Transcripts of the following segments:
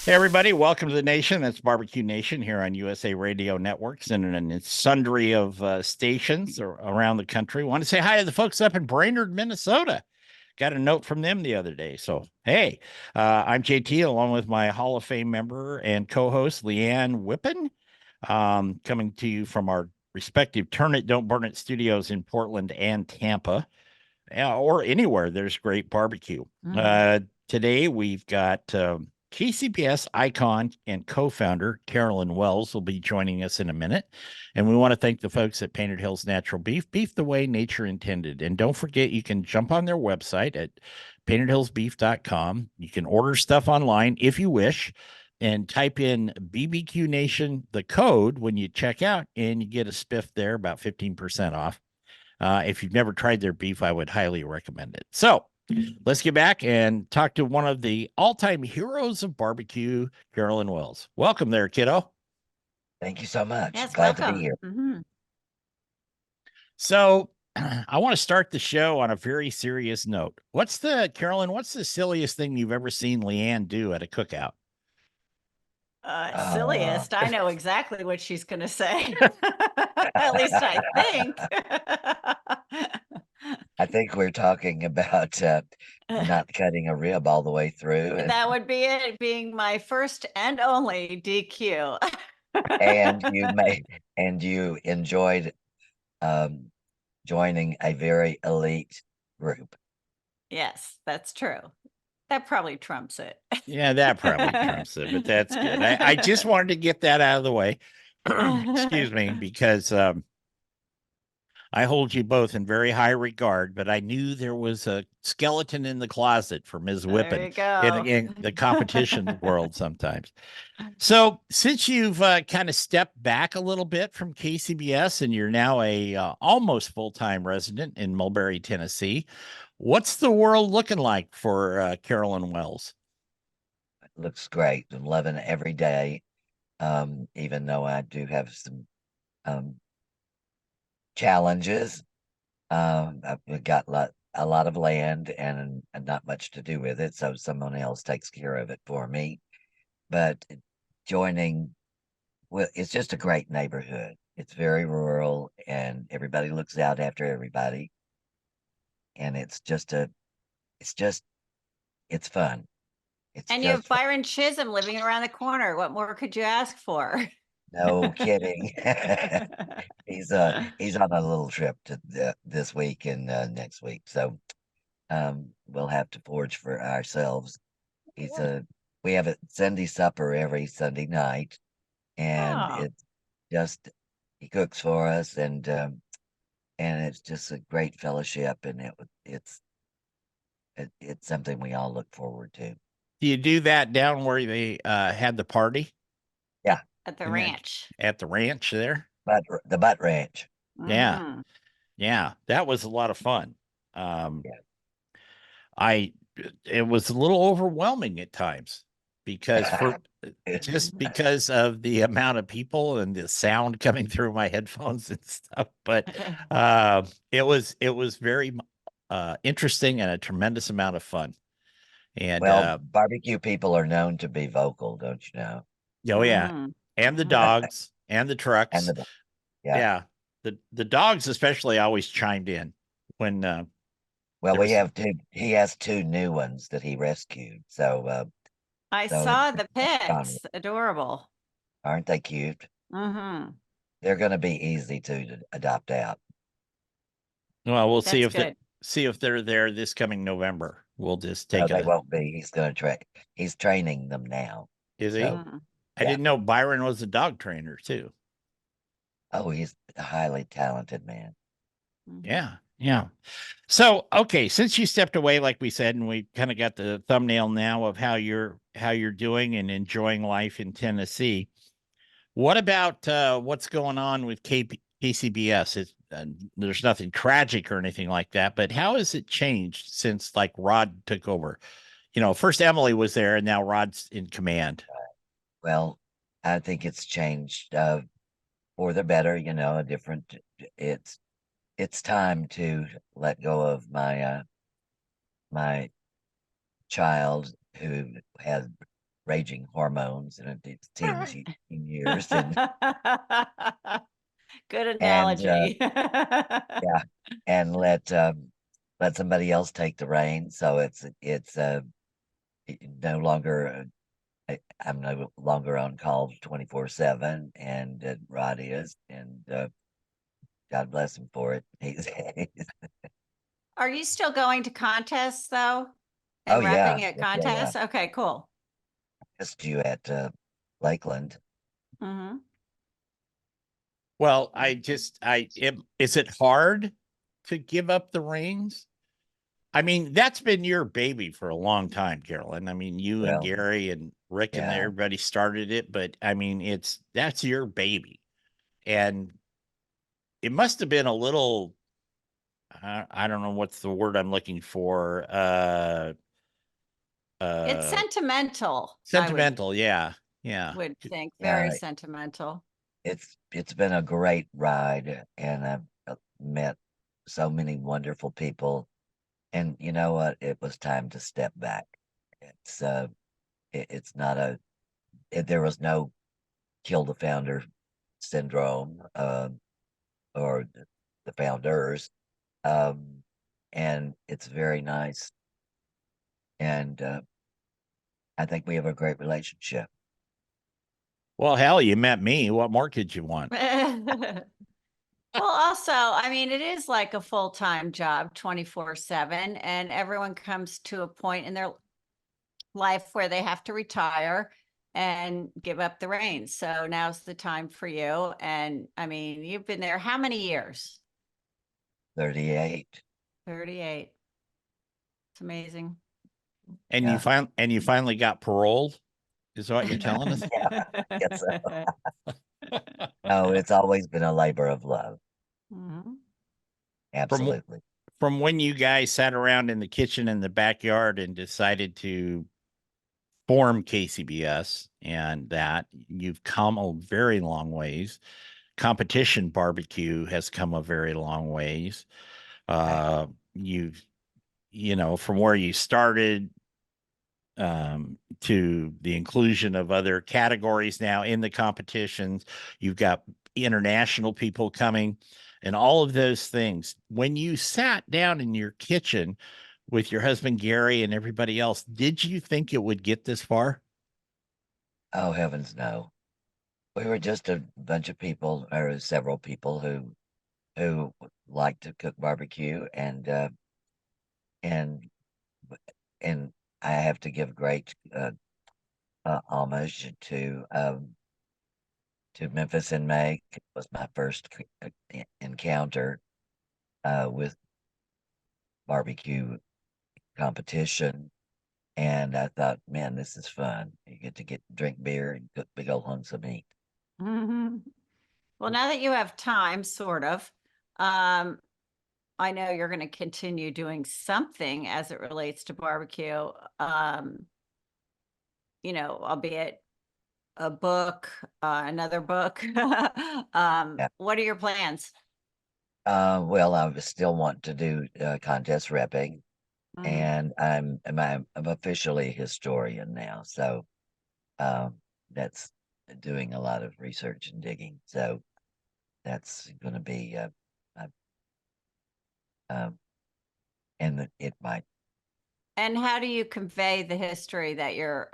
Hey, everybody, welcome to the nation. That's Barbecue Nation here on USA Radio Networks and a sundry of stations around the country. Want to say hi to the folks up in Brainerd, Minnesota. Got a note from them the other day. So, hey, I'm JT along with my Hall of Fame member and co host, Leanne Whippen, coming to you from our respective Turn It, Don't Burn It studios in Portland and Tampa, or anywhere there's great barbecue. Today, we've got KCBS icon and co-founder Carolyn Wells will be joining us in a minute. And we want to thank the folks at Painted Hills Natural Beef, beef the way nature intended. And don't forget, you can jump on their website at paintedhillsbeef.com. You can order stuff online if you wish and type in BBQ Nation, the code when you check out, and you get a spiff there, about 15% off. If you've never tried their beef, I would highly recommend it. So let's get back and talk to one of the all-time heroes of barbecue, Carolyn Wells. Welcome there, kiddo. Thank you so much. Yes, Glad to be welcome. here. So I want to start the show on a very serious note. Carolyn, what's the silliest thing you've ever seen Leanne do at a cookout? Silliest. I know exactly what she's going to say. At least I think. I think we're talking about not cutting a rib all the way through, That would be it, being my first and only DQ. and you enjoyed um, joining a very elite group. Yes, that's true. That probably trumps it. Yeah, that probably trumps it, but that's good. I just wanted to get that out of the way. Excuse me, because I hold you both in very high regard, but I knew there was a skeleton in the closet for Ms. There Whippen you go. in the competition world sometimes. So, since you've kind of stepped back a little bit from KCBS and you're now a almost full-time resident in Mulberry, Tennessee, what's the world looking like for Carolyn Wells? It looks great. I'm loving it every day. Even though I do have some um, challenges. I've got a lot of land and not much to do with it, so someone else takes care of it for me. But joining, well, it's just a great neighborhood. It's very rural, and everybody looks out after everybody, and it's just, it's fun. It's And you have just fun. Byron Chisholm living around the corner. What more could you ask for? No kidding. He's on a little trip to this week and next week, so we'll have to forage for ourselves. He's a We have a Sunday supper every Sunday night, and Oh, it's just he cooks for us, and it's just a great fellowship, and it's something we all look forward to. Do you do that down where they had the party Yeah, at the and then ranch. at the ranch there? but the Butt Ranch. Yeah, Mhm. yeah, that was a lot of fun. Um, Yeah. I it was a little overwhelming at times because just because of the amount of people and the sound coming through my headphones and stuff. But it was very interesting and a tremendous amount of fun. And Well, barbecue people are known to be vocal, don't you know? oh yeah, Mhm. and the Mhm. dogs and the And trucks. yeah. Yeah, the dogs especially always chimed in when Well, there was. he has two new ones that he rescued. I So saw the it's fun. pics. Adorable. Aren't they cute? Mhm. They're going to be easy to adopt out. Well, we'll see That's if good. they're there this coming November. We'll just No, take they a. won't be. He's training them now. Is he? So, Mhm. I yeah. didn't know Byron was a dog trainer too. Oh, he's a highly talented man. Mhm. Yeah, yeah. So, okay, since you stepped away, like we said, and we kind of got the thumbnail now of how you're doing and enjoying life in Tennessee. What about what's going on with KCBS? There's nothing tragic or anything like that, but how has it changed since like Rod took over? First Emily was there, and now Rod's in command. Well, I think it's changed for the better. A different. It's it's time to let go of my child who had raging hormones in its teen years, and Good and analogy. yeah, and let somebody else take the reins. So it's no longer I'm no longer on call 24/7, and Rod is, and God bless him for it. He's Are you still going to contests though? oh And yeah, repping at yeah. contests? Okay, cool. Just you at Lakeland. Hmm. Well, is it hard to give up the reins? I mean, that's been your baby for a long time, Carolyn. I mean, you and Well, Gary and Rick and yeah, everybody started it, but I mean, that's your baby. And it must have been a little, I don't know what's the word I'm looking for. It's Uh, sentimental, Sentimental. Yeah. Yeah. would think. Very yeah. sentimental. It's been a great ride, and I've met so many wonderful people. And you know what? It was time to step back. It's it's not there was no kill the founder syndrome, or the founders, um, and it's very nice. And I think we have a great relationship. Well, hell, you met me. What more could you want? Well, also, I mean, it is like a full-time job, 24/7, and everyone comes to a point in their life where they have to retire and give up the reins. So now's the time for you. And I mean, you've been there how many years? 38. 38. It's amazing. And Yeah, you finally got paroled, is what you're telling us? yeah. Yes. No, it's always been a labor of love. Mhm. From Absolutely. from when you guys sat around in the kitchen in the backyard and decided to form KCBS, and that you've come a very long ways. Competition barbecue has come a very long ways. Right. You've, from where you started, to the inclusion of other categories now in the competitions. You've got international people coming and all of those things. When you sat down in your kitchen with your husband, Gary, and everybody else, did you think it would get this far? Oh, heavens no. We were just a bunch of people, or several people, who like to cook barbecue, and and I have to give great homage to Memphis in May. It was my first encounter with barbecue competition, and I thought, man, this is fun. You get to drink beer and cook big old hunks of meat. Mhm. Well, now that you have time, sort of, um, I know you're going to continue doing something as it relates to barbecue. Um, Albeit a book, another book. Yeah. What are your plans? Well, I still want to do contest repping, Mhm. and I'm officially a historian now, so um, that's doing a lot of research and digging. So that's going to be uh, um, and it might. And how do you convey the history that you're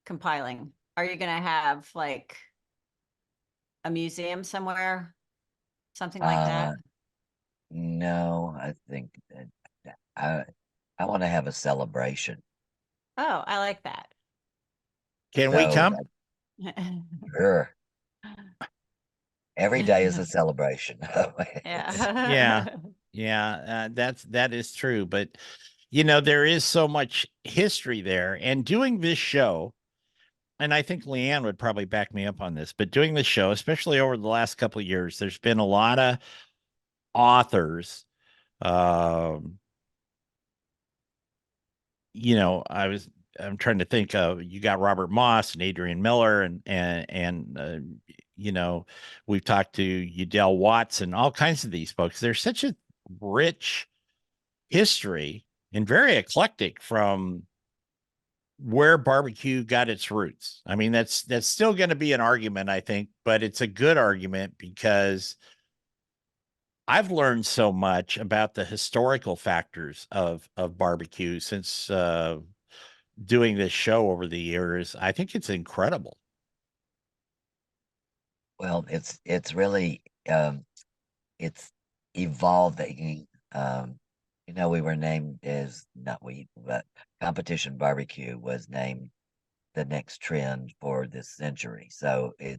compiling? Are you going to have like a museum somewhere, something like that? Uh, no, I think I I want to have a celebration. Oh, I like that. Can we So come? sure, every day is a celebration. Yeah. Yeah. Yeah, that is true. But there is so much history there. And doing this show, and I think Leanne would probably back me up on this, but doing the show, especially over the last couple of years, there's been a lot of authors. Um, I'm trying to think of, you got Robert Moss and Adrian Miller, and we've talked to Udell Watts and all kinds of these folks. There's such a rich history and very eclectic, from where barbecue got its roots. I mean, that's still going to be an argument, I think, but it's a good argument because I've learned so much about the historical factors of barbecue since doing this show over the years. I think it's incredible. Well, it's really it's evolving. We were named as not we, but competition barbecue was named the next trend for this century. So we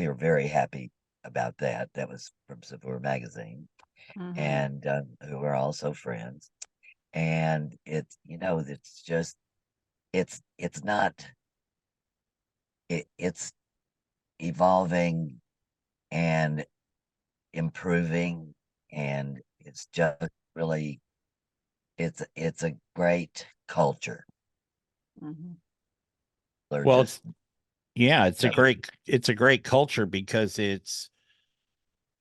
were very happy about that. That was from Saveur magazine, Mhm. and who are also friends. And it's just it's not it's evolving and improving, and it's just really it's a great culture. Mhm. They're Well, just it's never it's a great culture because it's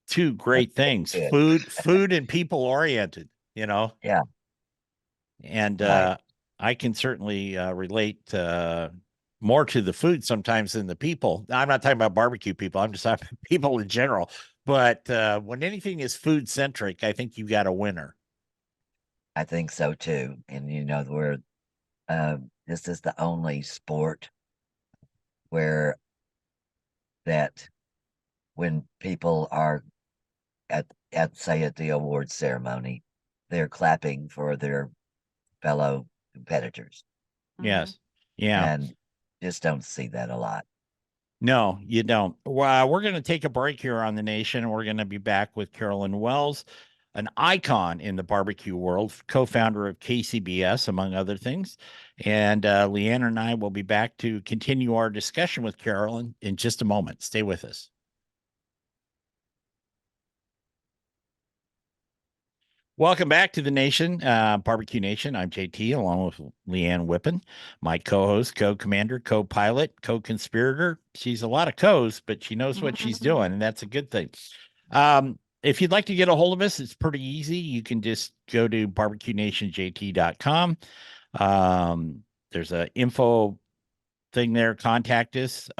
two never great things, good. food and people oriented, you know. Yeah, And right. I can certainly relate more to the food sometimes than the people. I'm not talking about barbecue people. I'm just talking about people in general. But when anything is food centric, I think you got a winner. I think so too. And this is the only sport where that when people are at say at the awards ceremony, they're clapping for their fellow competitors, Mhm. Yes. Yeah. and just don't see that a lot. No, you don't. Well, we're going to take a break here on the nation. We're going to be back with Carolyn Wells, an icon in the barbecue world, co-founder of KCBS, among other things. And Leanne and I will be back to continue our discussion with Carolyn in just a moment. Stay with us. Welcome back to the nation, Barbecue Nation. I'm JT, along with Leanne Whippen, my co-host, co-commander, co-pilot, co-conspirator. She's a lot of co's, but she knows what she's doing, and that's a good thing. If you'd like to get a hold of us, it's pretty easy. You can just go to barbecuenationjt.com. There's a info thing there. Contact us.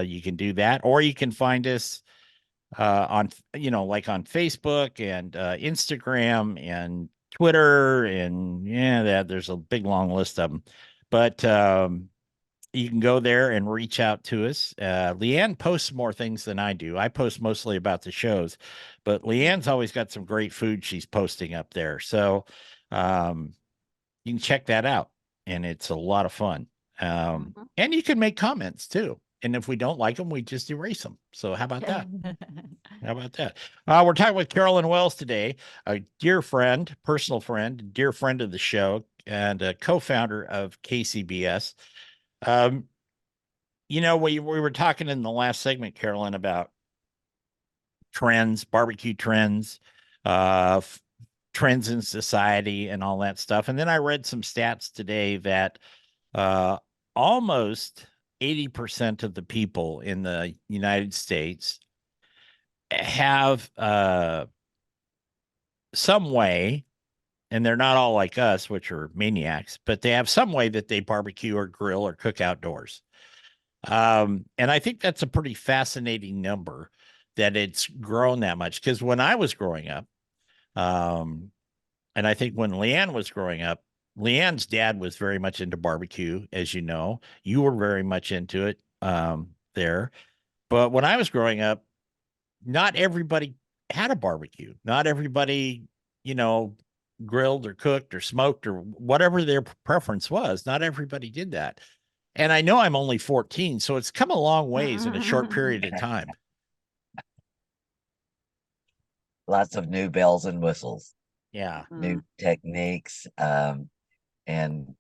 You can do that, or you can find us on like on Facebook and Instagram and Twitter, and there's a big long list of them. But you can go there and reach out to us. Leanne posts more things than I do. I post mostly about the shows, but Leanne's always got some great food she's posting up there. So um, you can check that out, and it's a lot of fun. Mhm. And you can make comments too. And if we don't like them, we just erase them. So how about that? How about that? We're talking with Carolyn Wells today, a dear friend, personal friend, dear friend of the show, and a co-founder of KCBS. Um, we were talking in the last segment, Carolyn, about trends, barbecue trends, uh, f- trends in society, and all that stuff. And then I read some stats today that uh, almost 80% of the people in the United States have some way, and they're not all like us, which are maniacs, but they have some way that they barbecue or grill or cook outdoors. And I think that's a pretty fascinating number that it's grown that much. Because when I was growing up, um, and I think when Leanne was growing up, Leanne's dad was very much into barbecue, as you know. You were very much into it there. But when I was growing up, not everybody had a barbecue. Not everybody, you know, grilled or cooked or smoked or whatever their preference was. Not everybody did that. And I know I'm only 14, so it's come a long ways in a short period of time. Lots of new bells and whistles, Yeah. new techniques. And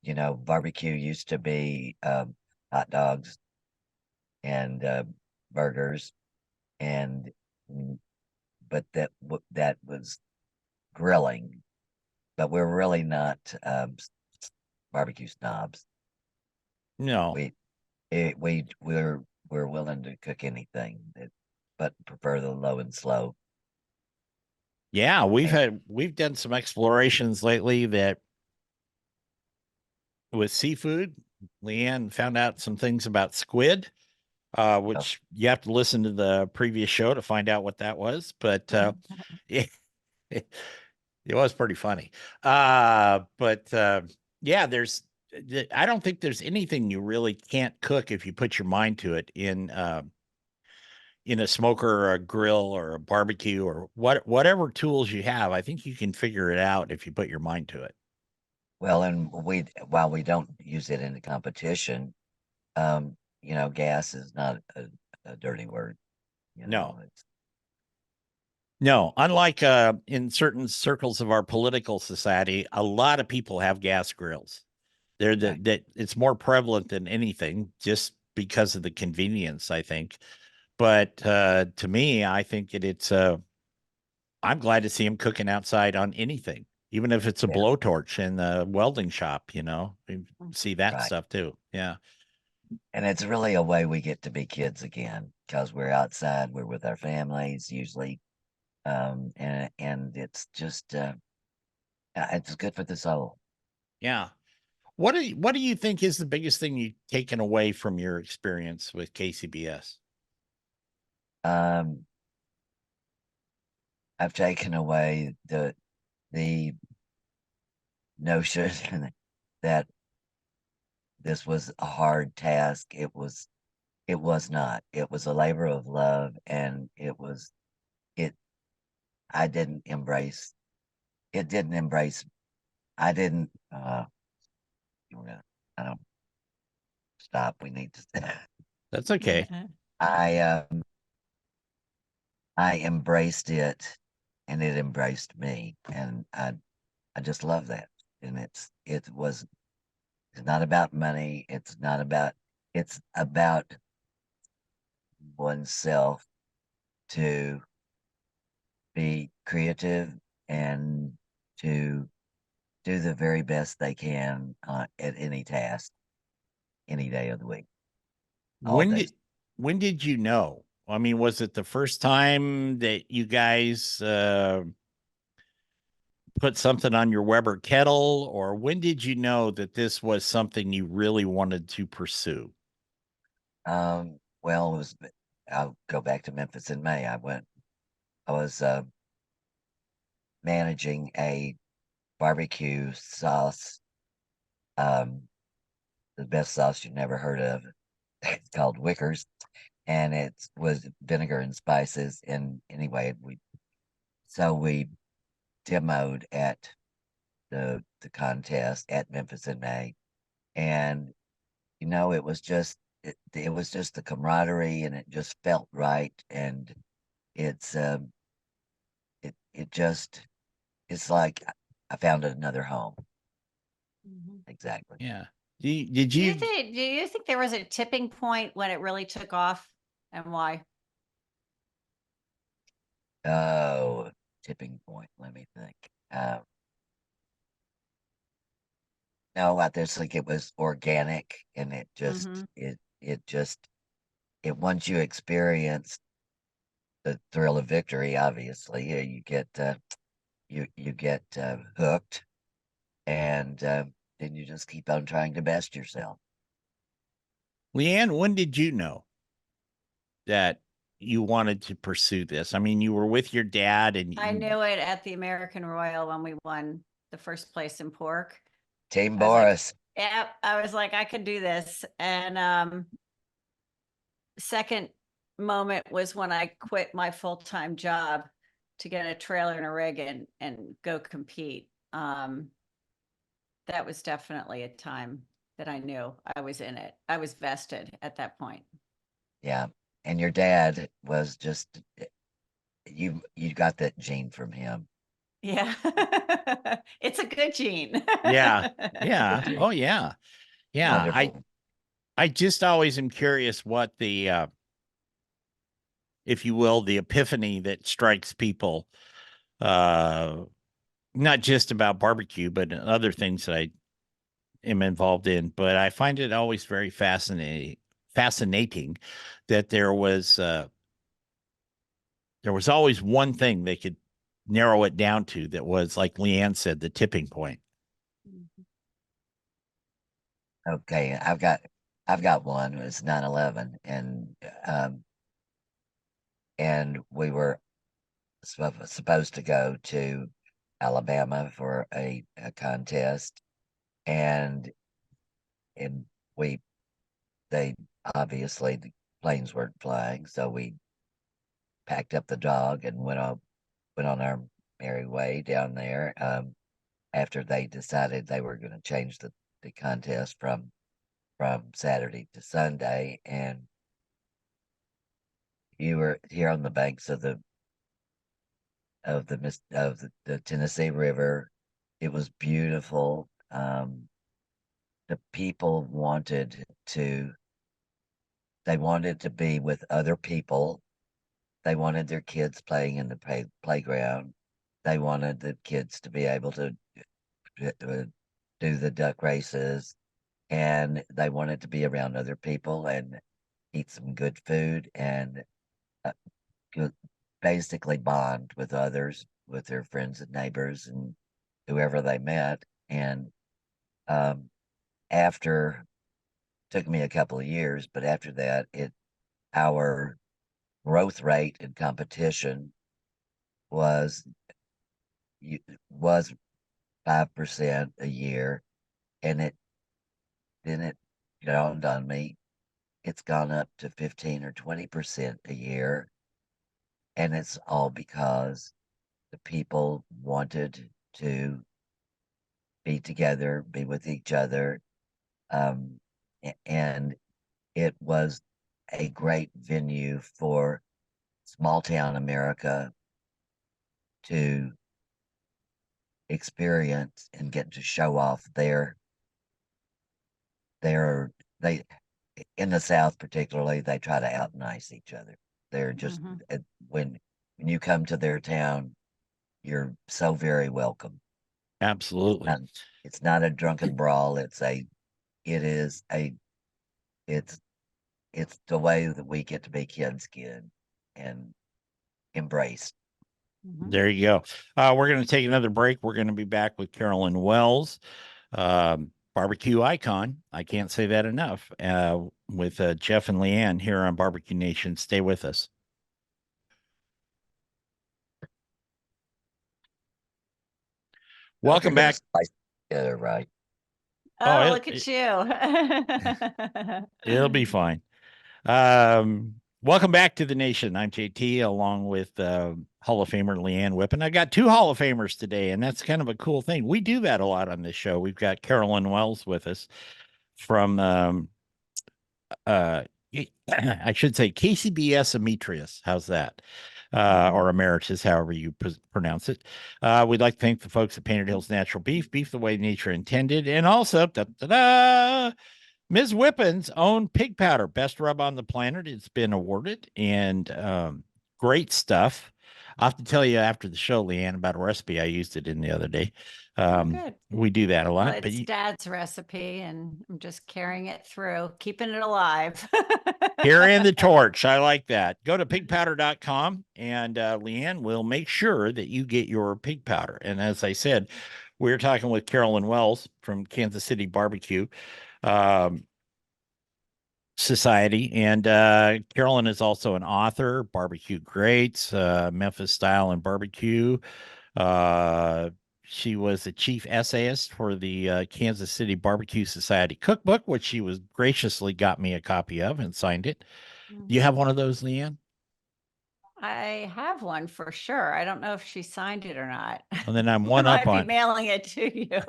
barbecue used to be hot dogs and burgers, and mm, but that was grilling. But we're really not barbecue snobs. No. We we're willing to cook anything, but prefer the low and slow. Yeah, And we've done some explorations lately that with seafood. Leanne found out some things about squid, which you have to listen to the previous show to find out what that was. But it, it was pretty funny. Yeah, I don't think there's anything you really can't cook if you put your mind to it in a smoker or a grill or a barbecue or whatever tools you have. I think you can figure it out if you put your mind to it. Well, and while we don't use it in the competition, gas is not a dirty word. No. It's No, unlike in certain circles of our political society, a lot of people have gas grills. right. That it's more prevalent than anything just because of the convenience, I think. But to me, I think I'm glad to see him cooking outside on anything, even if it's a Yeah, blowtorch in the welding shop, we see that right. stuff too. Yeah. And it's really a way we get to be kids again because we're outside, we're with our families usually, and it's good for the soul. Yeah. What do you think is the biggest thing you've taken away from your experience with KCBS? Um, I've taken away the notion that this was a hard task. It was not. It was a labor of love, and it. I didn't embrace. It didn't embrace. I didn't. We're gonna- I don't stop. We need to. That's okay. I I embraced it, and it embraced me, and I just love that. And it's not about money. It's about oneself to be creative and to do the very best they can at any task, any day of the week, all When days. did when did you know? I mean, was it the first time that you guys put something on your Weber kettle, or when did you know that this was something you really wanted to pursue? Well, I'll go back to Memphis in May. I was managing a barbecue sauce, um, the best sauce you've never heard of. It's called Wickers, and it was vinegar and spices. And anyway, we demoed at the contest at Memphis in May, and it was just the camaraderie, and it just felt right, and it's it just it's like I found another home. Mhm. Exactly. Yeah. Did you Do you think there was a tipping point when it really took off, and why? Oh, tipping point. Let me think. No, I just think it was organic, and Mhm. it once you experience the thrill of victory, obviously, you get hooked, and then you just keep on trying to best yourself. Leanne, when did you know that you wanted to pursue this? I mean, you were with your dad and I knew it at the American Royal when we won the first place in pork. Team I was like, Boris. "Yep," I was like, "I could do this." And, second moment was when I quit my full-time job to get a trailer and a rig and go compete. That was definitely a time that I knew I was in it. I was vested at that point. Yeah, and your dad was just you got that gene from him. Yeah. It's a good gene. yeah, Good yeah. gene. Oh yeah. Yeah. Wonderful. I just always am curious what if you will, the epiphany that strikes people, uh, not just about barbecue, but other things that I am involved in. But I find it always very fascinating that there was always one thing they could narrow it down to that was, like Leanne said, the tipping point. Mhm. Okay, I've got one. It's 9/11, and we were supposed to go to Alabama for a contest, and and we they obviously the planes weren't flying, so we packed up the dog and went on our merry way down there. After they decided they were going to change the contest from Saturday to Sunday, and you were here on the banks of the Tennessee River. It was beautiful. The people they wanted to be with other people. They wanted their kids playing in the playground. They wanted the kids to be able to do the duck races, and they wanted to be around other people and eat some good food and uh, go- basically bond with others, with their friends and neighbors and whoever they met. And um, after took me a couple of years, but after that, it our growth rate in competition was was 5% a year, and it dawned on me it's gone up to 15 or 20% a year, and it's all because the people wanted to be together, be with each other, um, and it was a great venue for small town America to experience and get to show off their they in the South particularly they try to out nice each other. They're just Mhm. when you come to their town, you're so very welcome. Absolutely. Not, it's not a drunken brawl. It is a it's it's the way that we get to be kids again and embrace. Mhm. There you go. We're going to take another break. We're going to be back with Carolyn Wells, barbecue icon. I can't say that enough. With Jeff and Leanne here on Barbecue Nation. Stay with us. Hope you're Welcome going to back. slice together, right? Oh, Oh, look at you. it'll be fine. Welcome back to the nation. I'm JT along with Hall of Famer Leanne Whippen. I got two Hall of Famers today, and that's kind of a cool thing. We do that a lot on this show. We've got Carolyn Wells with us from uh I should say KCBS Demetrius. How's that? Or emeritus, however you pronounce it. We'd like to thank the folks at Painted Hills Natural Beef, beef the way nature intended, and also Ms. Whippen's own pig powder, best rub on the planet. It's been awarded, and great stuff. I'll have to tell you after the show, Leanne, about a recipe I used it in the other day. Oh, good. We do that a Well, lot, but it's Dad's recipe, and I'm just carrying it through, keeping it alive. carrying the torch. I like that. Go to pigpowder.com, and Leanne will make sure that you get your pig powder. And as I said, we're talking with Carolyn Wells from Kansas City Barbecue Society. And Carolyn is also an author, Barbecue Greats, Memphis Style and Barbecue. She was the chief essayist for the Kansas City Barbecue Society cookbook, which she was graciously got me a copy of and signed it. Do you have one of those, Leanne? I have one for sure. I don't know if she signed it or not. And then I'm I one up might be on. mailing it to you.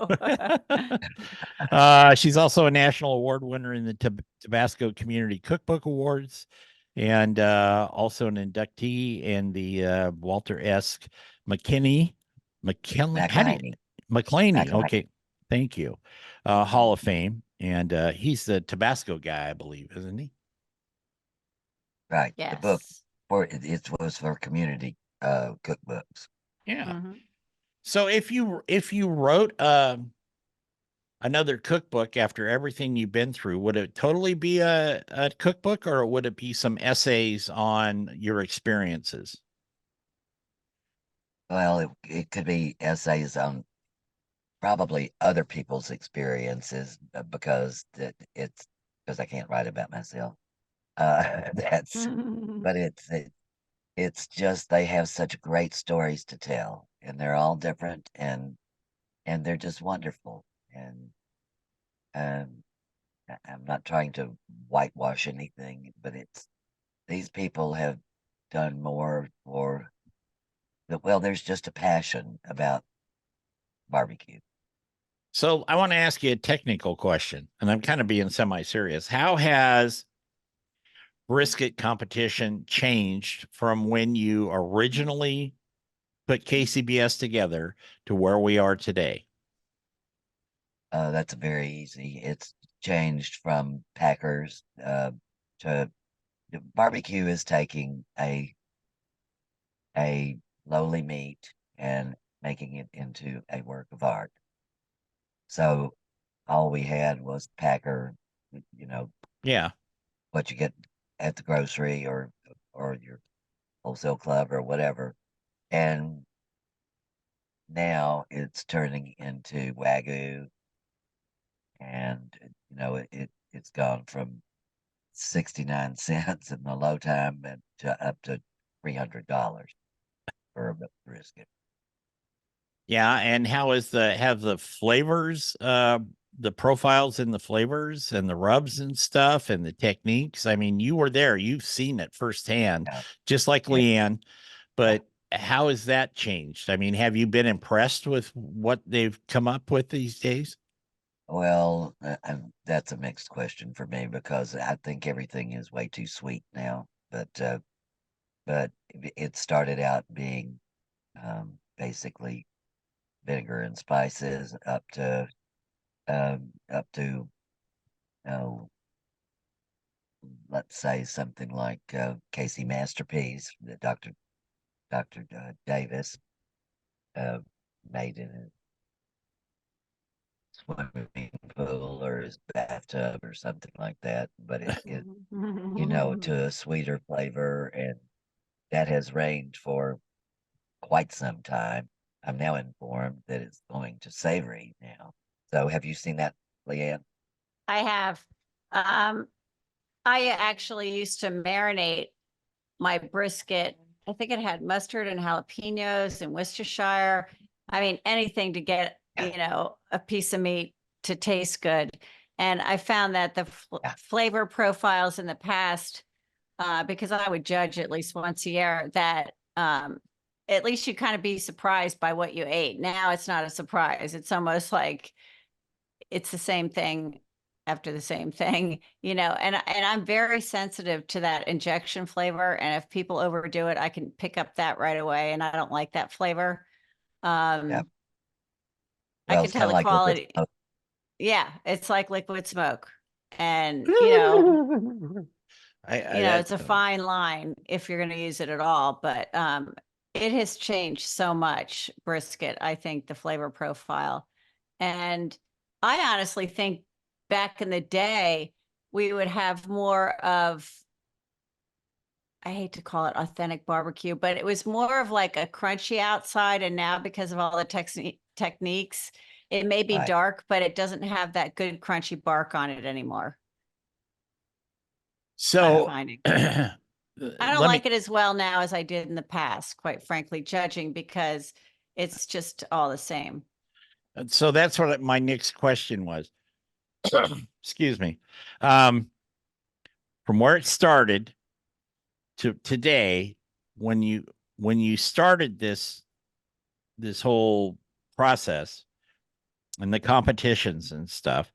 She's also a national award winner in the Tabasco Community Cookbook Awards, and also an inductee in the Walter S. McKinley, how do you, McElhaney. McClaney? McElhaney. Okay, thank you. Hall of Fame, and he's the Tabasco guy, I believe, isn't he? Right. The book Yes. it was for community cookbooks. Yeah. Mhm. So if you wrote another cookbook after everything you've been through, would it totally be a cookbook, or would it be some essays on your experiences? Well, it could be essays on probably other people's experiences because I can't write about myself. That's but it's just they have such great stories to tell, and they're all different, and they're just wonderful. And um, I'm not trying to whitewash anything, but it's these people have done more for the well. There's just a passion about barbecue. So I want to ask you a technical question, and I'm kind of being semi-serious. How has brisket competition changed from when you originally put KCBS together to where we are today? That's very easy. It's changed from Packers to the barbecue is taking a lowly meat and making it into a work of art. So all we had was Packer, you know, Yeah. what you get at the grocery or your wholesale club or whatever. And now it's turning into Wagyu, and it's gone from 69 cents in the low time and to up to $300 for a brisket. Yeah. And how is have the flavors, the profiles in the flavors and the rubs and stuff and the techniques? I mean, you were there, you've seen it firsthand, Yeah, just like yeah, Leanne, yeah. but how has that changed? I mean, have you been impressed with what they've come up with these days? Well, that's a mixed question for me because I think everything is way too sweet now. But it started out being basically vinegar and spices up to oh, let's say something like Casey Masterpiece that Dr. Davis uh, made in a swimming pool or his bathtub or something like that. But it to a sweeter flavor, and that has reigned for quite some time. I'm now informed that it's going to savory now. So have you seen that, Leanne? I have. Um, I actually used to marinate my brisket. I think it had mustard and jalapenos and Worcestershire. I mean, anything to get, Yeah, a piece of meat to taste good. And I found that the yeah, flavor profiles in the past, because I would judge at least once a year, that at least you kind of be surprised by what you ate. Now it's not a surprise. It's almost like it's the same thing after the same thing, and I'm very sensitive to that injection flavor. And if people overdo it, I can pick up that right away. And I don't like that flavor. yeah. Um, I Well, can it's tell kind of the like liquid quality. smoke. Yeah, it's like liquid smoke. And, I it's a fine line if you're going to use it at all, but it has changed so much, brisket, I think, the flavor profile. And I honestly think back in the day, we would have more of, I hate to call it authentic barbecue, but it was more of like a crunchy outside. And now, because of all the techniques, it may be Right. dark, but it doesn't have that good crunchy bark on it anymore. I'm so finding. let I don't like me it as well now as I did in the past, quite frankly, judging because it's just all the same. so that's what my next question was. Excuse me. Um, from where it started to today, when you started this whole process and the competitions and stuff,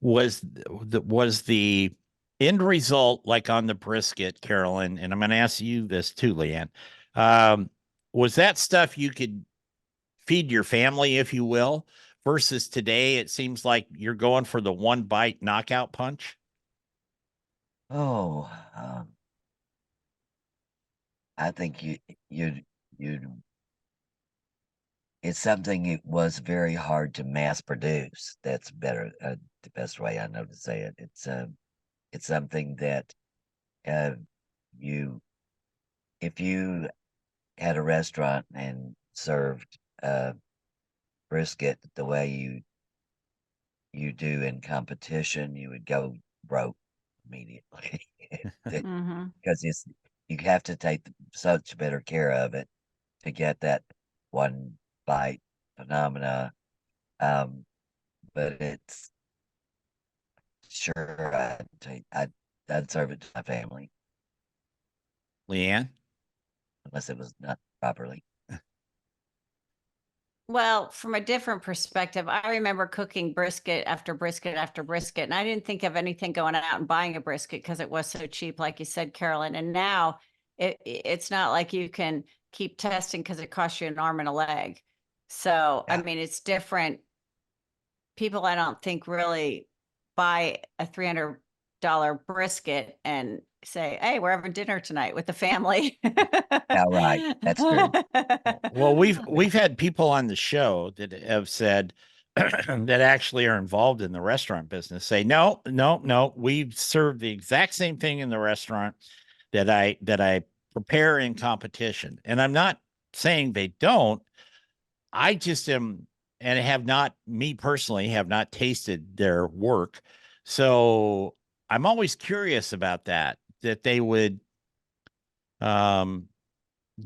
was the end result like on the brisket, Carolyn? And I'm going to ask you this too, Leanne. Um, was that stuff you could feed your family, if you will, versus today? It seems like you're going for the one bite knockout punch. Oh, I think you it's something it was very hard to mass produce. That's better, the best way I know to say it. It's something that uh, you if you had a restaurant and served brisket the way you do in competition, you would go broke immediately. Mm-hmm. Because you have to take such better care of it to get that one bite phenomena. But it's sure I'd serve it to my family Leanne? unless it was not properly. Well, from a different perspective, I remember cooking brisket after brisket after brisket, and I didn't think of anything going out and buying a brisket because it was so cheap, like you said, Carolyn. And now it's not like you can keep testing because it costs you an arm and a leg. So, I Yeah. mean, it's different. People, I don't think really buy a $300 brisket and say, "Hey, we're having dinner tonight with the family." Yeah, right. That's true. Well, we've had people on the show that have said that actually are involved in the restaurant business say, no, no, no, we serve the exact same thing in the restaurant that I prepare in competition. And I'm not saying they don't. I just am, and have not, me personally, have not tasted their work. So I'm always curious about that they would um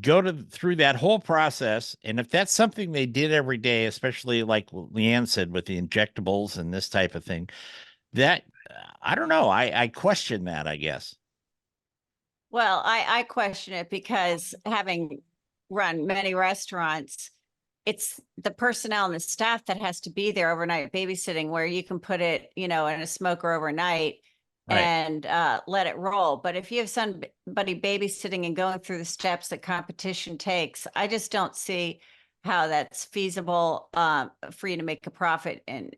go through that whole process. And if that's something they did every day, especially like Leanne said, with the injectables and this type of thing, that I don't know. I question that, I guess. Well, I question it because having run many restaurants, it's the personnel and the staff that has to be there overnight babysitting, where you can put it, in a smoker overnight Right. and let it roll. But if you have somebody babysitting and going through the steps that competition takes, I just don't see how that's feasible for you to make a profit. And,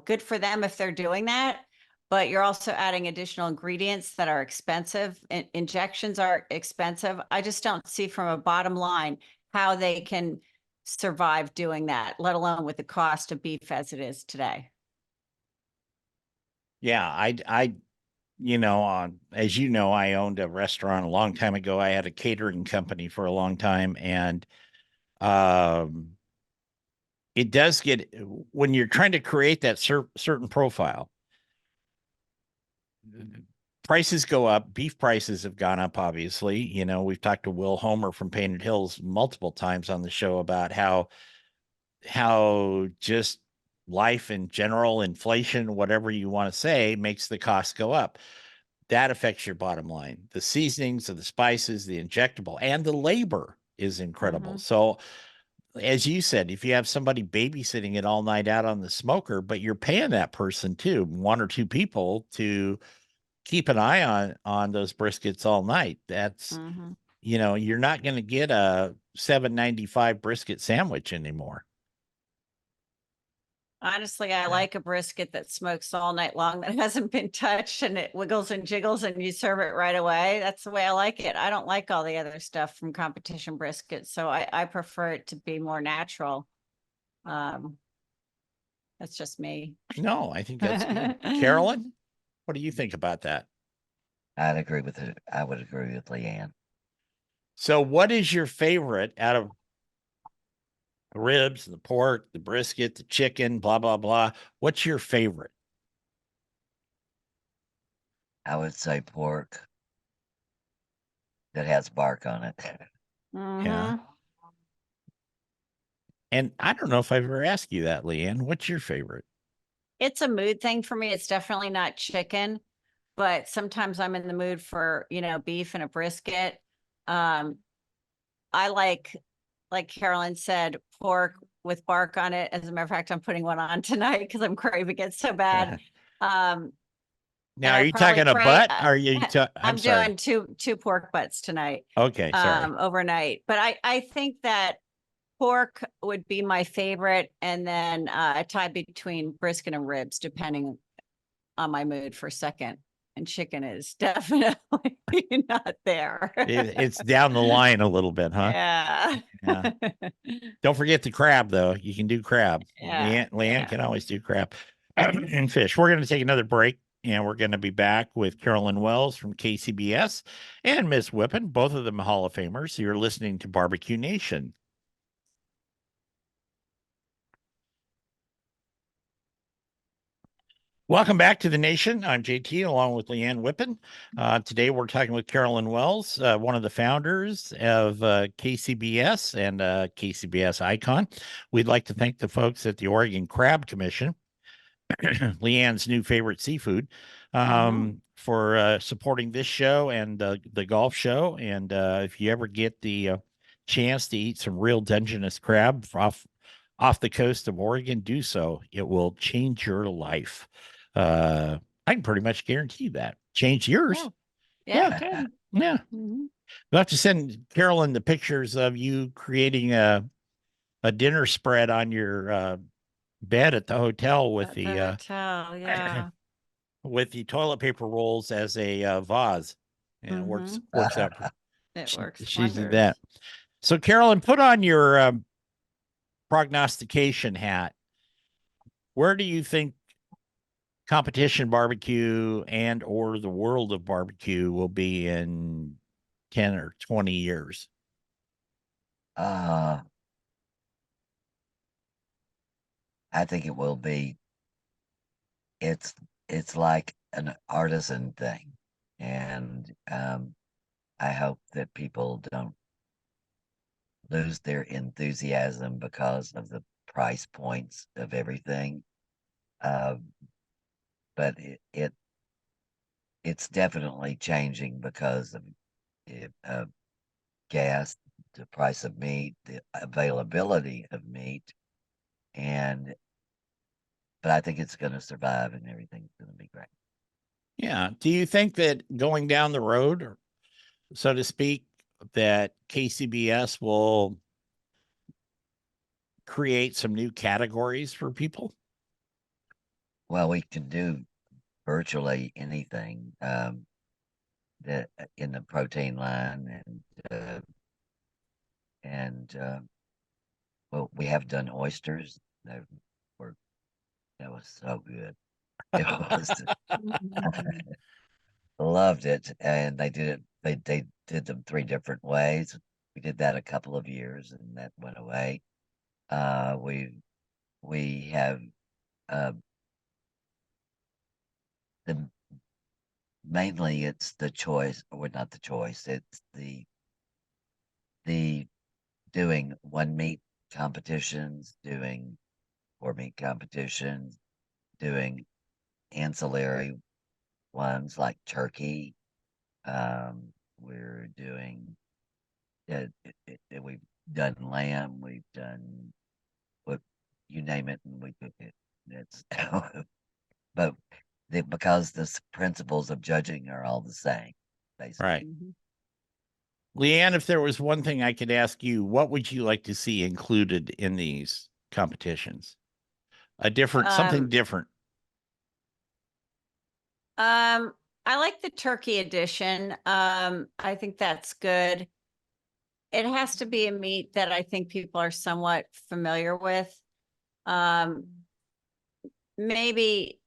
good for them if they're doing that, but you're also adding additional ingredients that are expensive. Injections are expensive. I just don't see from a bottom line how they can survive doing that, let alone with the cost of beef as it is today. Yeah, as you know, I owned a restaurant a long time ago. I had a catering company for a long time, and um, it does get, when you're trying to create that certain profile, prices go up. Beef prices have gone up, obviously. We've talked to Will Homer from Painted Hills multiple times on the show about how just life in general, inflation, whatever you want to say, makes the cost go up. That affects your bottom line. The seasonings of the spices, the injectable, and the labor is incredible. Mhm. So, as you said, if you have somebody babysitting it all night out on the smoker, but you're paying that person too, one or two people, to keep an eye on those briskets all night. That's, Mhm. you're not going to get a $7.95 brisket sandwich anymore. Honestly, I Yeah. like a brisket that smokes all night long that hasn't been touched and it wiggles and jiggles and you serve it right away. That's the way I like it. I don't like all the other stuff from competition brisket, so I prefer it to be more natural. Um, that's just me. No, I think that's good. Carolyn, what do you think about that? I'd agree with it. I would agree with Leanne. So, what is your favorite out of the ribs, the pork, the brisket, the chicken, blah, blah, blah? What's your favorite? I would say pork that has bark on it. Yeah. Mhm. And I don't know if I've ever asked you that, Leanne. What's your favorite? It's a mood thing for me. It's definitely not chicken, but sometimes I'm in the mood for, beef and a brisket. Um, I like Carolyn said, pork with bark on it. As a matter of fact, I'm putting one on tonight because I'm craving it so bad. Um, and Now, I are you probably talking a pray. butt? Are you? I'm I'm sorry. doing two pork butts tonight, Okay, sorry. overnight. But I think that pork would be my favorite, and then a tie between brisket and ribs, depending on my mood for second. And chicken is definitely not there. It's down the line a little bit, huh? Yeah. Yeah. Don't forget the crab, though. You can do crab. Yeah. Leanne Yeah. can always do crab and fish. We're going to take another break, and we're going to be back with Carolyn Wells from KCBS and Miss Whippen, both of them Hall of Famers. You're listening to Barbecue Nation. Welcome back to the nation. I'm JT along with Leanne Whippen. Today we're talking with Carolyn Wells, one of the founders of KCBS and KCBS Icon. We'd like to thank the folks at the Oregon Crab Commission, Leanne's new favorite seafood, for supporting this show and the golf show. And if you ever get the chance to eat some real Dungeness crab off the coast of Oregon, do so. It will change your life. I can pretty much guarantee that. Change yours. Yeah. Yeah. Yeah. Mhm. We'll have to send Carolyn the pictures of you creating a dinner spread on your bed at the hotel with At the the hotel, yeah. with the toilet paper rolls as a vase. Yeah, it works out. It works She did wonders. that. So Carolyn, put on your prognostication hat. Where do you think competition barbecue and or the world of barbecue will be in 10 or 20 years? I think it will be. It's like an artisan thing, and I hope that people don't lose their enthusiasm because of the price points of everything. Uh, but it's definitely changing because of gas, the price of meat, the availability of meat, and but I think it's going to survive and everything's going to be great. Yeah. Do you think that going down the road, or so to speak, that KCBS will create some new categories for people? Well, we can do virtually anything that in the protein line, and well, we have done oysters. Were that was so good. It was loved it, and they did it. They did them 3 different ways. We did that a couple of years, and that went away. We have uh, the mainly it's the choice, or not the choice. It's the doing one meat competitions, doing 4 meat competitions, doing ancillary ones like turkey. We're doing we've done lamb, we've done what you name it, and we cook it. It's but because the principles of judging are all the same, basically. Right. Leanne, if there was one thing I could ask you, what would you like to see included in these competitions? Something different. I like the turkey edition. I think that's good. It has to be a meat that I think people are somewhat familiar with. Maybe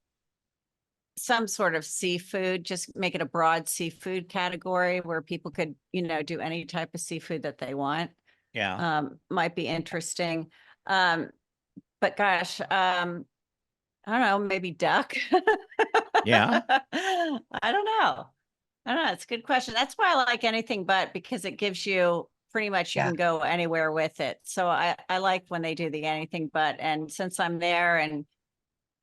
some sort of seafood, just make it a broad seafood category where people could, do any type of seafood that they want. Yeah. Might be interesting. But gosh, I don't know, maybe duck. Yeah. I don't know. It's a good question. That's why I like anything but, because it gives you pretty much, you Yeah. can go anywhere with it. So I like when they do the anything but, and since I'm there, and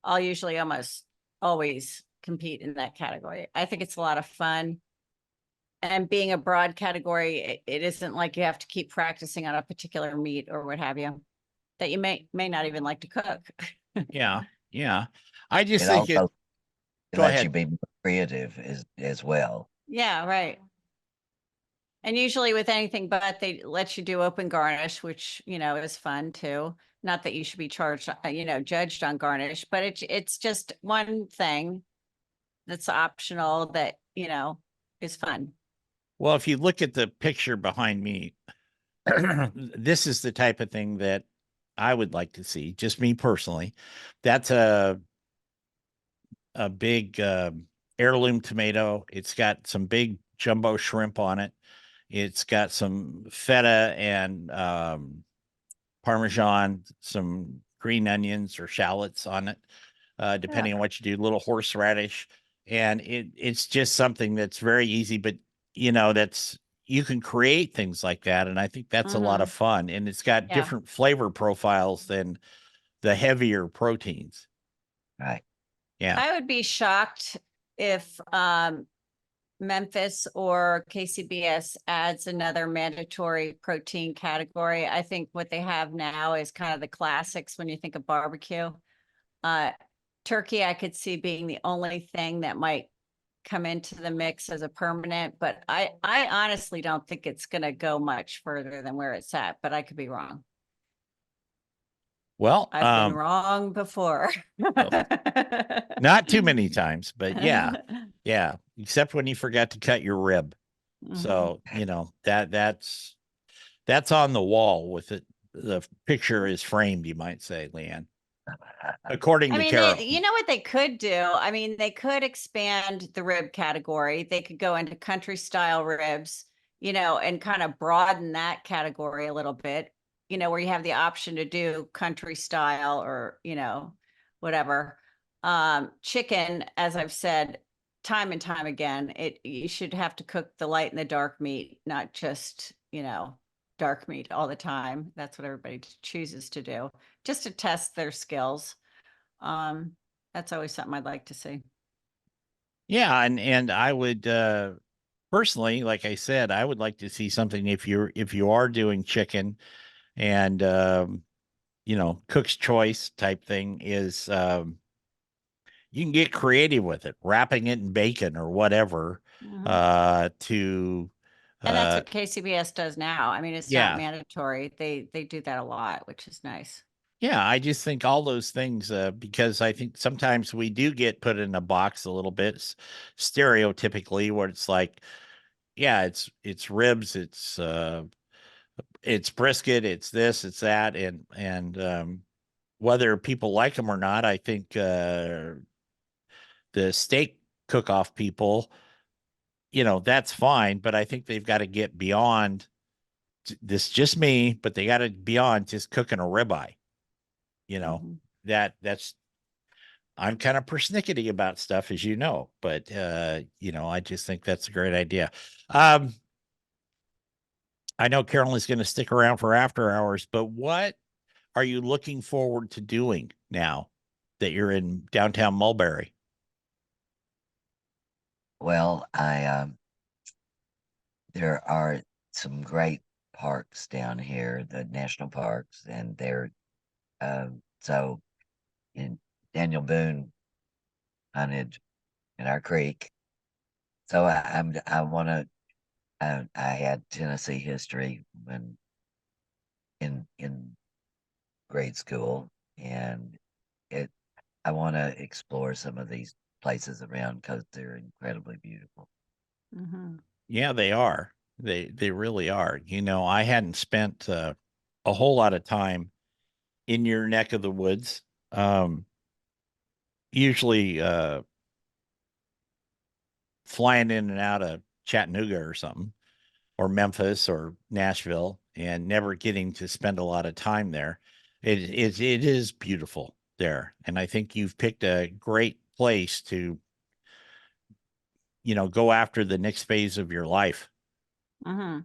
I'll usually almost always compete in that category. I think it's a lot of fun. And being a broad category, it isn't like you have to keep practicing on a particular meat or what have you, that you may not even like to cook. Yeah. Yeah. I just It think also go lets you ahead. be more creative as well. Yeah, right. And usually with anything but, they let you do open garnish, which, is fun too. Not that you should be charged, judged on garnish, but it's just one thing that's optional that, is fun. Well, if you look at the picture behind me, this is the type of thing that I would like to see, just me personally. That's a big heirloom tomato. It's got some big jumbo shrimp on it. It's got some feta and Parmesan, some green onions or shallots on it. depending on what you do, little horseradish. And it's just something that's very easy, but you can create things like that. And I think that's a lot of fun. And it's got different flavor profiles than the heavier proteins. Right. Yeah. I would be shocked if Memphis or KCBS adds another mandatory protein category. I think what they have now is kind of the classics when you think of barbecue. Turkey, I could see being the only thing that might come into the mix as a permanent, but I honestly don't think it's going to go much further than where it's at, but I could be wrong. Well, I've been wrong before. not too many times, but yeah, except when you forgot to cut your rib. So, that's on the wall with it. The picture is framed, you might say, Leanne. According to Carol. You know what they could do? I mean, they could expand the rib category. They could go into country style ribs, and kind of broaden that category a little bit, where you have the option to do country style or, whatever. Chicken, as I've said, time and time again, you should have to cook the light and the dark meat, not just, dark meat all the time. That's what everybody chooses to do, just to test their skills. That's always something I'd like to see. Yeah, and I would personally, like I said, I would like to see something if you are doing chicken and cook's choice type thing is you can get creative with it, wrapping it in bacon or whatever to and that's what KCBS does now. I mean, it's not mandatory. They do that a lot, which is nice. Yeah, I just think all those things, because I think sometimes we do get put in a box a little bit stereotypically where it's like, yeah, it's ribs, it's brisket, it's this, it's that. And whether people like them or not, I think the steak cook-off people, that's fine, but I think they've got to get beyond this, just me, but they got to beyond just cooking a ribeye. That's I'm kind of persnickety about stuff, as you know, but I just think that's a great idea. I know Carolyn's going to stick around for after hours, but what are you looking forward to doing now that you're in downtown Mulberry? Well, there are some great parks down here, the national parks, and they're so in Daniel Boone hunted in our creek. So I want to. I had Tennessee history when in grade school, and I want to explore some of these places around because they're incredibly beautiful. Yeah, they are. They really are. I hadn't spent a whole lot of time in your neck of the woods. Usually flying in and out of Chattanooga or something, or Memphis or Nashville, and never getting to spend a lot of time there. It is beautiful there. And I think you've picked a great place to, go after the next phase of your life. I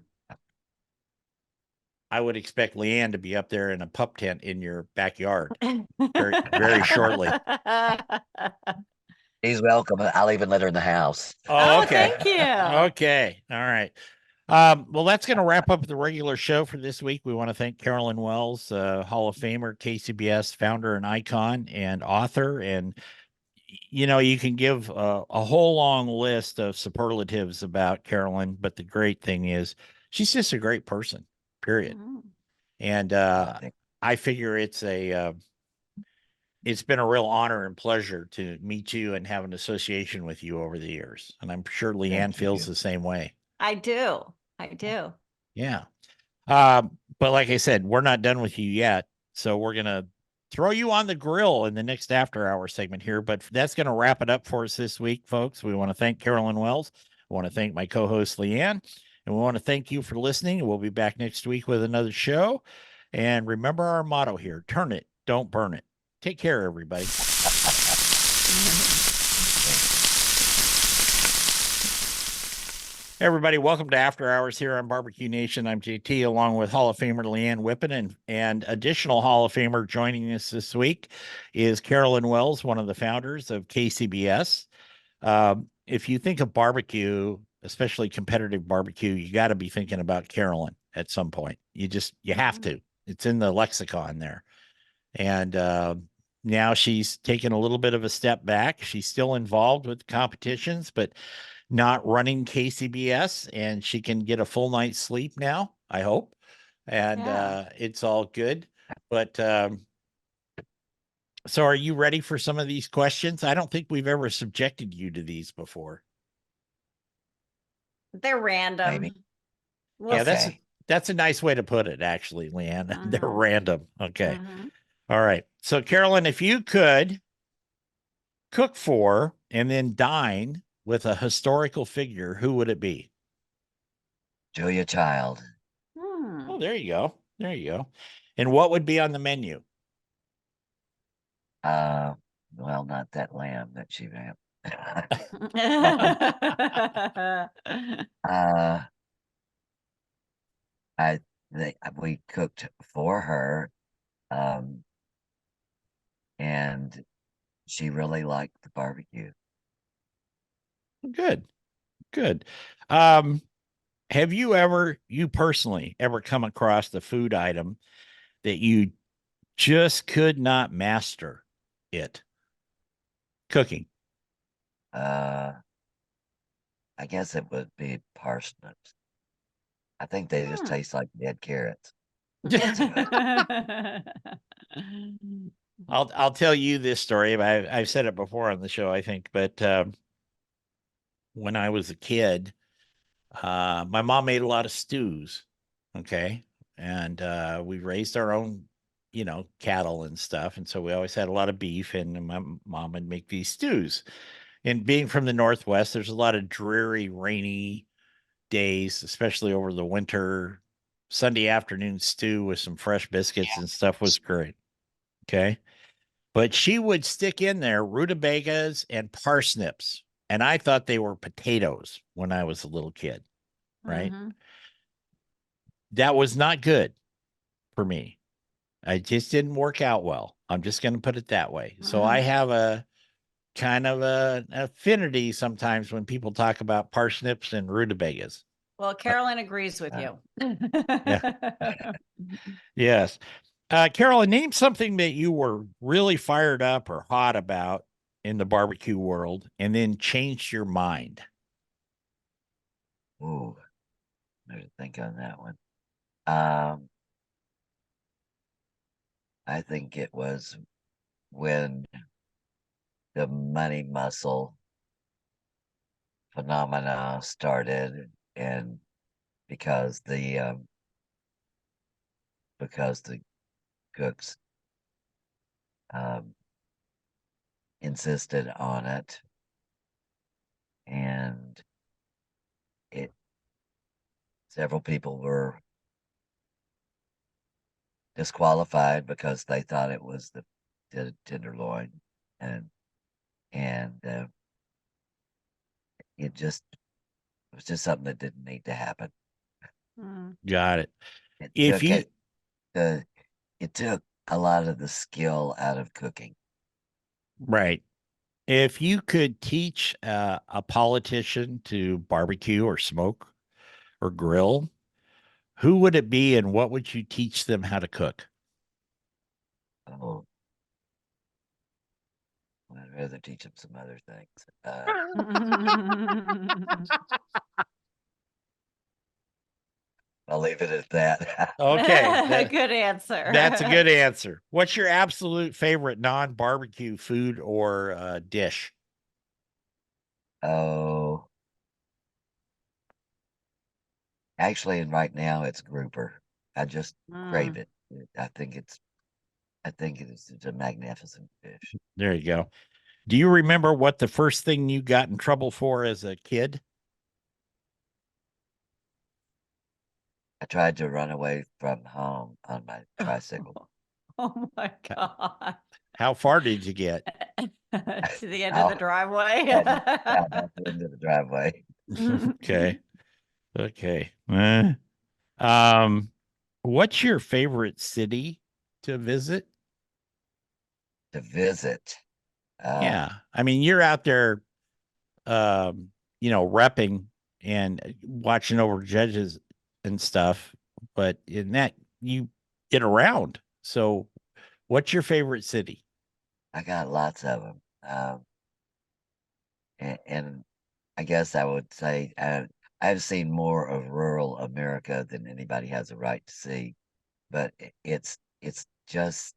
would expect Leanne to be up there in a pup tent in your backyard very, very shortly. She's welcome. I'll even let her in the house. Oh, okay. Thank you. Okay. All right. Well, that's going to wrap up the regular show for this week. We want to thank Carolyn Wells, Hall of Famer, KCBS founder and icon and author. And, you can give a whole long list of superlatives about Carolyn, but the great thing is she's just a great person, period. And I figure it's been a real honor and pleasure to meet you and have an association with you over the years. And I'm sure Leanne feels the same way. I do. Yeah. But like I said, we're not done with you yet. So we're going to throw you on the grill in the next after hour segment here, but that's going to wrap it up for us this week, folks. We want to thank Carolyn Wells. I want to thank my co-host Leanne, and we want to thank you for listening. We'll be back next week with another show. And remember our motto here: turn it, don't burn it. Take care, everybody. Hey everybody, welcome to After Hours here on Barbecue Nation. I'm JT, along with Hall of Famer Leanne Whippen, and additional Hall of Famer joining us this week is Carolyn Wells, one of the founders of KCBS. If you think of barbecue, especially competitive barbecue, you got to be thinking about Carolyn at some point. You have to. It's in the lexicon there. And now she's taken a little bit of a step back. She's still involved with competitions, but not running KCBS, and she can get a full night's sleep now, I hope. And it's all good. But so are you ready for some of these questions? I don't think we've ever subjected you to these before. They're random. Maybe. We'll Yeah, see. that's a nice way to put it, actually, Leanne. They're Mhm. random. Okay. Mhm. All right. So Carolyn, if you could cook for and then dine with a historical figure, who would it be? Julia Child. Hmm. Oh, there you go. There you go. And what would be on the menu? Well, not that lamb that she ran. uh, we cooked for her, and she really liked the barbecue. Good. Good. Have you personally ever come across the food item that you just could not master it cooking? I guess it would be parsnips. I think they just Hmm. taste like dead carrots. I'll tell you this story. I've said it before on the show, I think, but when I was a kid, my mom made a lot of stews. Okay. And we raised our own, cattle and stuff. And so we always had a lot of beef, and my mom would make these stews. And being from the Northwest, there's a lot of dreary, rainy days, especially over the winter. Sunday afternoon stew with some fresh biscuits and stuff was great. Okay. But she would stick in there rutabagas and parsnips. And I thought they were potatoes when I was a little kid. Right. Mhm. That was not good for me. I just didn't work out well. I'm just going to put it that way. So I Mhm. have a kind of an affinity sometimes when people talk about parsnips and rutabagas. Well, Carolyn agrees with Uh, you. Yeah. Yes. Carolyn, name something that you were really fired up or hot about in the barbecue world and then changed your mind. Ooh, I to think on that one. Um, I think it was when the money muscle phenomena started, and because the cooks um, insisted on it, and it several people were disqualified because they thought it was the tenderloin, and and it was just something that didn't need to happen. Mm. Got it. It If took you, it the it took a lot of the skill out of cooking. right. If you could teach a politician to barbecue or smoke or grill, who would it be and what would you teach them how to cook? Oh, I'd rather teach them some other things. I'll leave it at that. Okay, Good answer. that's a good answer. What's your absolute favorite non-barbecue food or dish? Oh, actually, and right now it's grouper. I just crave Mm. it. I think it's a magnificent dish. There you go. Do you remember what the first thing you got in trouble for as a kid? I tried to run away from home on my tricycle. Oh my God. How far did you get? To the end of the Oh, driveway. out at the end of the driveway Okay. Okay. What's your favorite city to visit? to visit. Yeah. I mean, you're out there, repping and watching over judges and stuff, but in that you get around. So what's your favorite city? I got lots of them. And I guess I would say I've seen more of rural America than anybody has a right to see, but it's just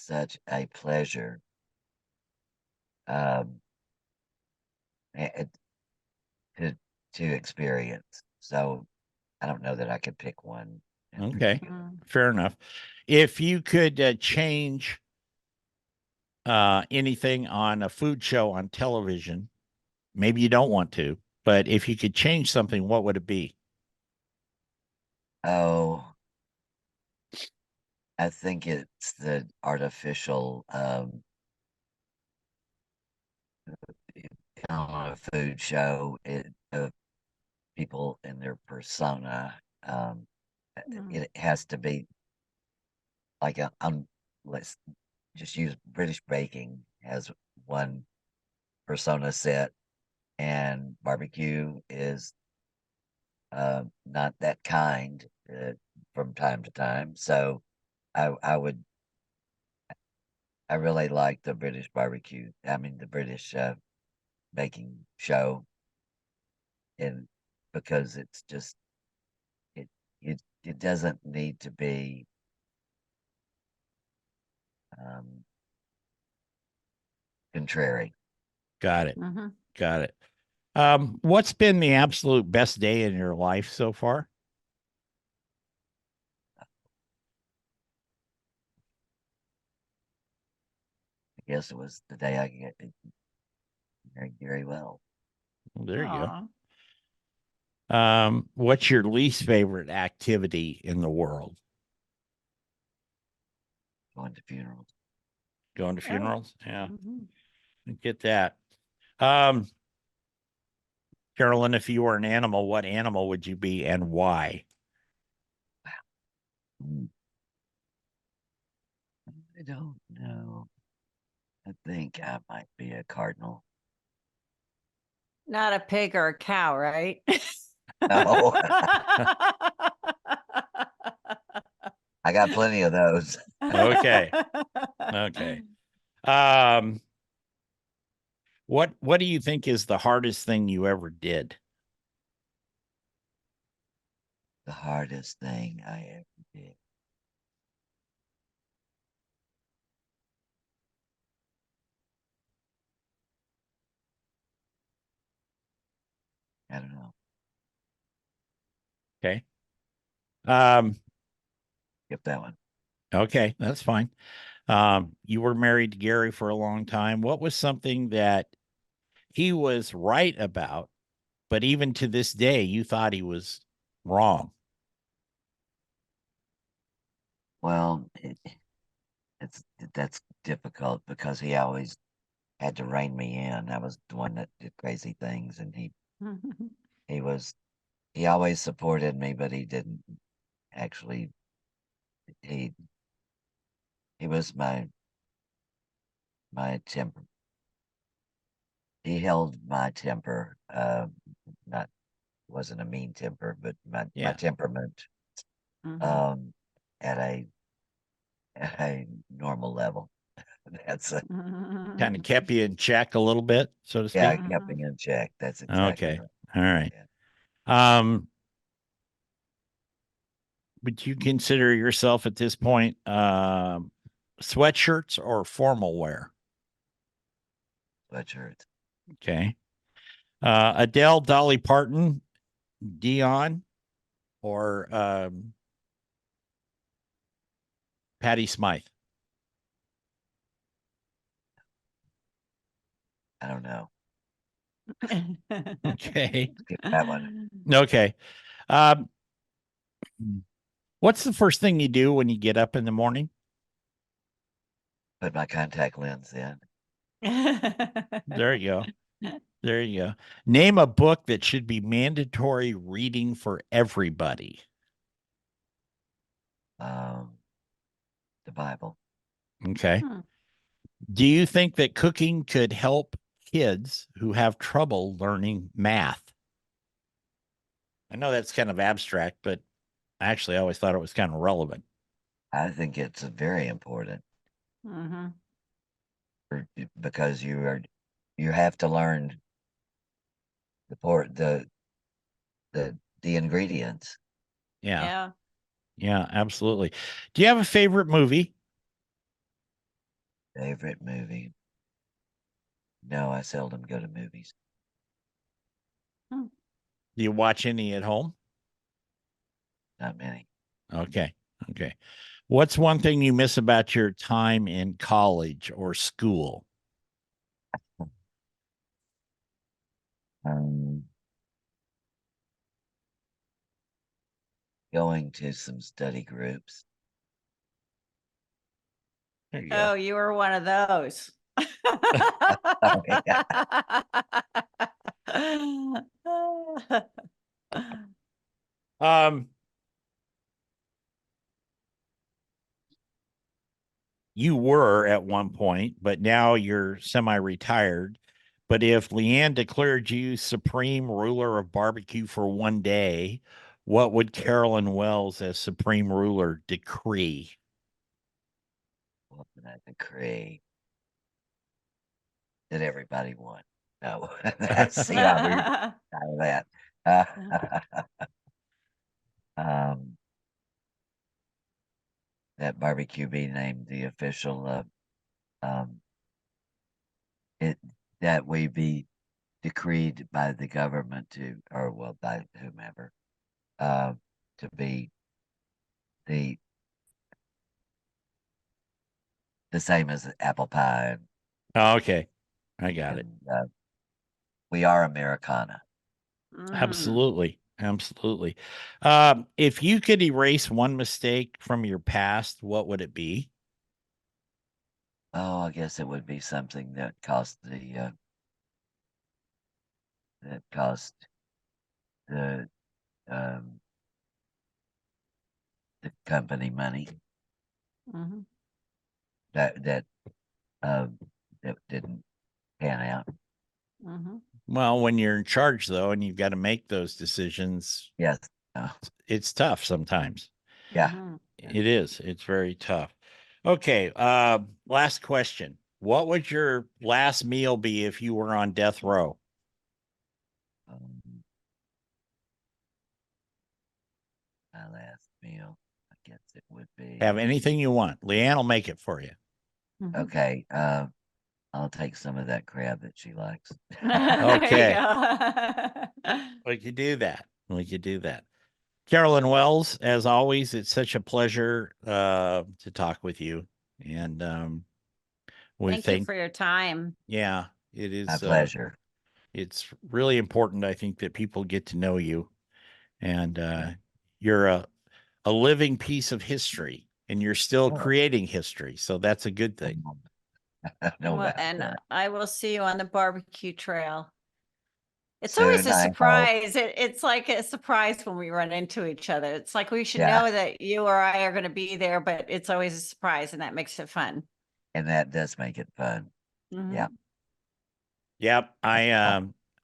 such a pleasure um, eh, to to experience. So I don't know that I could pick one in Okay. particular. Fair enough. If you could change anything on a food show on television, maybe you don't want to, but if you could change something, what would it be? Oh, I think it's the artificial on a food show. People in their persona. It has to be like let's just use British baking as one persona set, and barbecue is not that kind from time to time. So I would I really like the British barbecue. I mean the British baking show, and because it's just it it doesn't need to be um, contrary. Got it. Mhm. Got it. What's been the absolute best day in your life so far? I guess it was the day I get married Gary well. Well, there you Aw. go. What's your least favorite activity in the world? Going to funerals. Going to Oh. funerals? Yeah, Mhm. I get that. Um, Carolyn, if you were an animal, what animal would you be and why? Mm, I don't know. I think I might be a cardinal. Not a pig or a cow, right? No, I got plenty of those. Okay. Okay. Um, what do you think is the hardest thing you ever did? The hardest thing I ever did. I don't know. Okay. Um, Skip that one. okay, that's fine. You were married to Gary for a long time. What was something that he was right about, but even to this day, you thought he was wrong? Well, it's that's difficult because he always had to rein me in. I was the one that did crazy things, and he was he always supported me, but he didn't actually. He he was my temper. He held my temper. Not wasn't a mean temper, but my Yeah. temperament Mhm. um at a normal level. That's a Kind of kept you in check a little bit, so to yeah, speak. it kept me in check. That's exactly Okay. right. All right. Yeah. Um, would you consider yourself at this point sweatshirts or formal wear? Sweatshirts. Okay. Adele, Dolly Parton, Dion, or Patty Smythe? I don't know. Okay. Skip that one. Okay. Um, what's the first thing you do when you get up in the morning? put my contact lens in. There you go. There you go. Name a book that should be mandatory reading for everybody. The Bible. Okay. Hmm. Do you think that cooking could help kids who have trouble learning math? I know that's kind of abstract, but actually I always thought it was kind of relevant. I think it's very important Mhm. because you have to learn the ingredients. Yeah. Yeah. Yeah, absolutely. Do you have a favorite movie? Favorite movie? No, I seldom go to movies. Do you watch any at home? Not many. Okay. Okay. What's one thing you miss about your time in college or school? Um, Going to some study groups. There you go. Oh, you were one of those. Oh, yeah. Um, you were at one point, but now you're semi-retired. But if Leanne declared you supreme ruler of barbecue for one day, what would Carolyn Wells, as supreme ruler, decree? What would I decree? That everybody won. No, see how we out of that. Um, that barbecue be named the official. Um, it that we be decreed by the government to, or well, by whomever, to be the the same as apple pie, Oh, okay. I got it. and we are Americana. Mm. Absolutely. Absolutely. If you could erase one mistake from your past, what would it be? Oh, I guess it would be something that cost the um, the company money Mhm. that that didn't pan out. Mhm. Well, when you're in charge, though, and you've got to make those decisions, Yes. it's tough sometimes. Yeah. Mhm. It is. It's very tough. Okay. Last question. What would your last meal be if you were on death row? Um, my last meal, I guess it would Have be anything you want. Leanne will make it for you. Mhm. okay. I'll take some of that crab that she likes. There you Okay. go. We could do that. We could do that. Carolyn Wells, as always, it's such a pleasure to talk with you. And we Thank you think, for your time. yeah, it My is. pleasure. It's really important, I think, that people get to know you. And Yeah. you're a living piece of history, and you're still Oh, creating history. So that's a good thing. no Well, about and that. I will see you on the barbecue trail. It's always Soon, a I hope. surprise. It's like a surprise when we run into each other. It's like we should Yeah, know that you or I are going to be there, but it's always a surprise, and that makes it fun. and that does make it fun. Yeah. Mhm. Yep.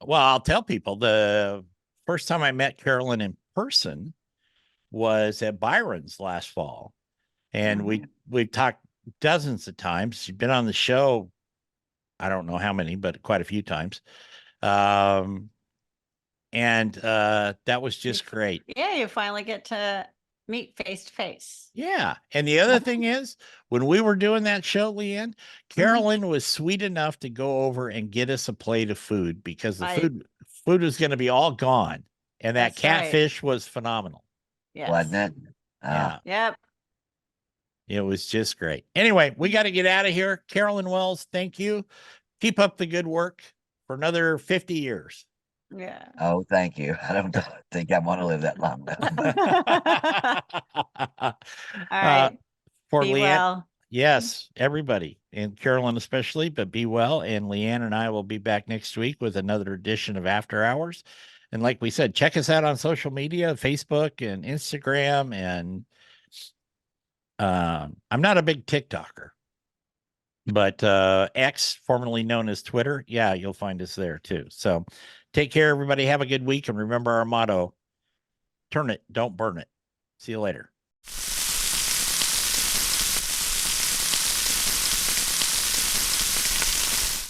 Well, I'll tell people the first time I met Carolyn in person was at Byron's last fall. And Mhm. we've talked dozens of times. She's been on the show, I don't know how many, but quite a few times. Um, and that was You just f- great. Yeah, you finally get to meet face to face. Yeah. And the other thing is, when we were doing that show, Leanne, Mhm. Carolyn was sweet enough to go over and get us a plate of food because the I food was going to be all gone. And that That's right. catfish was phenomenal. Wasn't Yes. it? Yeah. Yep. It was just great. Anyway, we got to get out of here. Carolyn Wells, thank you. Keep up the good work for another 50 years. Yeah. Oh, thank you. I don't think I want to live that long, though, but All uh, right. for Be Leanne, well. Yes, everybody, and Carolyn especially, but be well. And Leanne and I will be back next week with another edition of After Hours. And like we said, check us out on social media, Facebook and Instagram. And I'm not a big TikToker, but X, formerly known as Twitter, yeah, you'll find us there too. So take care, everybody. Have a good week. And remember our motto, turn it, don't burn it. See you later.